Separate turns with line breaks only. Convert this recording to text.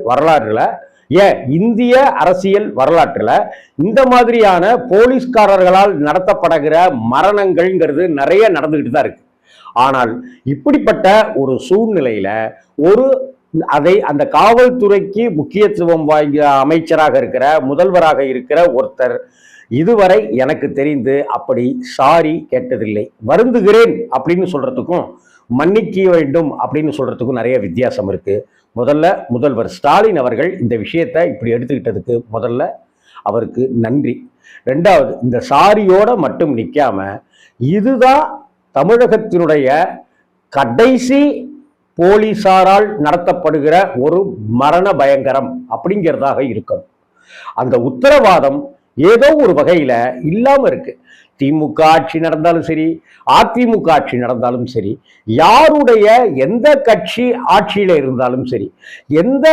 வரலாறுல, ஏன் இந்திய அரசியல் வரலாற்றுல இந்த மாதிரியான போலீஸ்காரர்களால் நடத்தப்படுகிற மரணங்கள்ங்கிறது நிறைய நடந்துகிட்டு தான் இருக்கு. ஆனால் இப்படிப்பட்ட ஒரு சூழ்நிலையில ஒரு அந்த காவல்துறைக்கு முக்கியத்துவம் வாய்ந்த அமைச்சராக இருக்கிற, முதல்வராக இருக்கிற ஒருத்தர் இதுவரை எனக்கு தெரிந்து அப்படி சாரி கேட்டதில்லை. வருந்துகிறேன் அப்படின்னு சொல்றதுக்கும் மன்னிக்க வேண்டும் அப்படின்னு சொல்றதுக்கும் நிறைய வித்தியாசம் இருக்கு. முதல்ல முதல்வர் ஸ்டாலின் அவர்கள் இந்த விஷயத்தை இப்படி எடுத்துக்கிட்டதுக்கு முதல்ல அவருக்கு நன்றி. ரெண்டாவது, இந்த சாரியோட மட்டும் நிற்காம இதுதான் தமிழகத்தினுடைய கடைசி போலீசாரால் நடத்தப்படுகிற ஒரு மரண பயங்கரம் அப்படிங்கிறதாக இருக்கும். அந்த உத்தரவாதம் ஏதோ ஒரு வகையில இல்லாம இருக்கு. திமுக ஆட்சி நடந்தாலும் சரி, அதிமுக ஆட்சி நடந்தாலும் சரி, யாருடைய எந்த கட்சி ஆட்சியில இருந்தாலும் சரி, எந்த